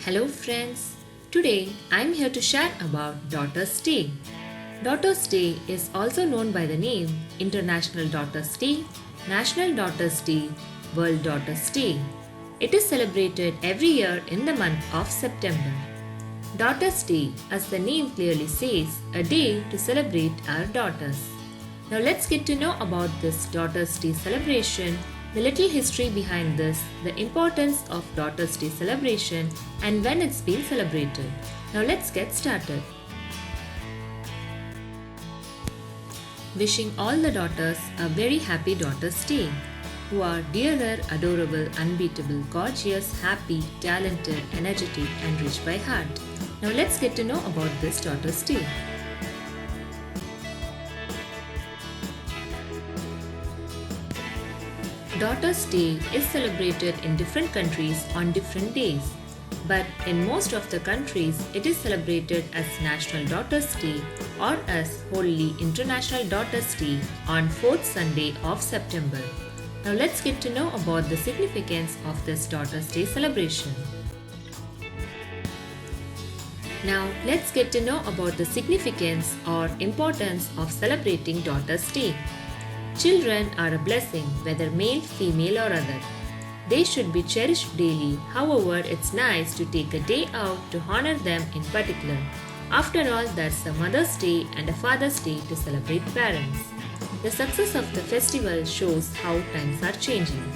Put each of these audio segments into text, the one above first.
Hello friends, today I am here to share about Daughter's Day. Daughter's Day is also known by the name International Daughter's Day, National Daughter's Day, World Daughter's Day. It is celebrated every year in the month of September. Daughter's Day, as the name clearly says, a day to celebrate our daughters. Now let's get to know about this Daughter's Day celebration, the little history behind this, the importance of Daughter's Day celebration, and when it's been celebrated. Now let's get started. Wishing all the daughters a very happy Daughter's Day, who are dearer, adorable, unbeatable, gorgeous, happy, talented, energetic, and rich by heart. Now let's get to know about this Daughter's Day. Daughter's Day is celebrated in different countries on different days, but in most of the countries it is celebrated as National Daughter's Day or as wholly International Daughter's Day on 4th Sunday of September. Now let's get to know about the significance of this Daughter's Day celebration. Now let's get to know about the significance or importance of celebrating Daughter's Day. Children are a blessing, whether male, female or other. They should be cherished daily. However, it's nice to take a day out to honor them in particular. After all, that's a Mother's Day and a Father's Day to celebrate parents. The success of the festival shows how times are changing.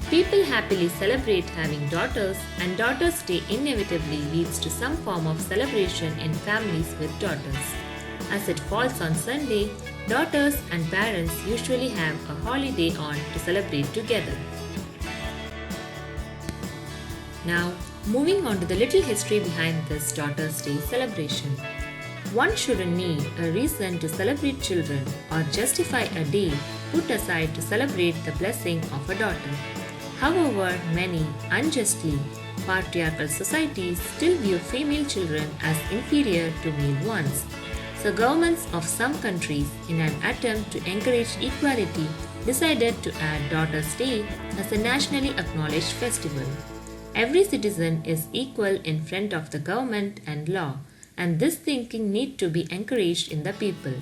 People happily celebrate having daughters, and Daughter's Day inevitably leads to some form of celebration in families with daughters. As it falls on Sunday, daughters and parents usually have a holiday on to celebrate together. Now, moving on to the little history behind this Daughter's Day celebration. One shouldn't need a reason to celebrate children or justify a day put aside to celebrate the blessing of a daughter. However, many, unjustly, patriarchal societies still view female children as inferior to male ones. So governments of some countries, in an attempt to encourage equality, decided to add Daughter's Day as a nationally acknowledged festival. Every citizen is equal in front of the government and law, and this thinking needs to be encouraged in the people.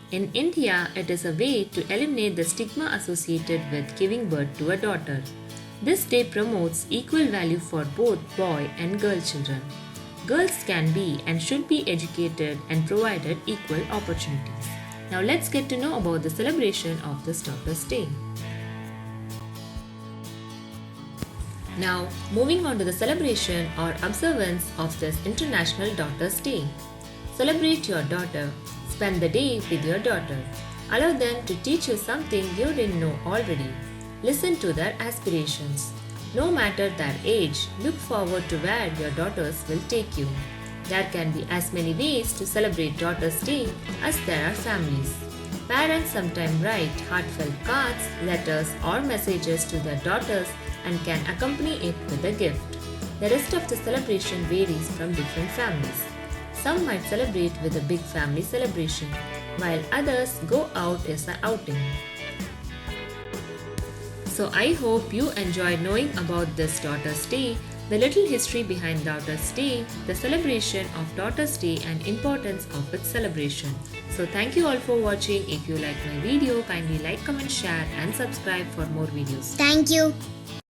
In India, it is a way to eliminate the stigma associated with giving birth to a daughter. This day promotes equal value for both boy and girl children. Girls can be and should be educated and provided equal opportunities. Now let's get to know about the celebration of this Daughter's Day. Now, moving on to the celebration or observance of this International Daughter's Day. Celebrate your daughter. Spend the day with your daughter. Allow them to teach you something you didn't know already. Listen to their aspirations. No matter their age, look forward to where your daughters will take you. There can be as many ways to celebrate Daughter's Day as there are families. Parents sometimes write heartfelt cards, letters or messages to their daughters and can accompany it with a gift. The rest of the celebration varies from different families. Some might celebrate with a big family celebration, while others go out as an outing. So I hope you enjoyed knowing about this Daughter's Day, the little history behind Daughter's Day, the celebration of Daughter's Day and importance of its celebration. So thank you all for watching. If you like my video, kindly like, comment, share and subscribe for more videos. Thank you.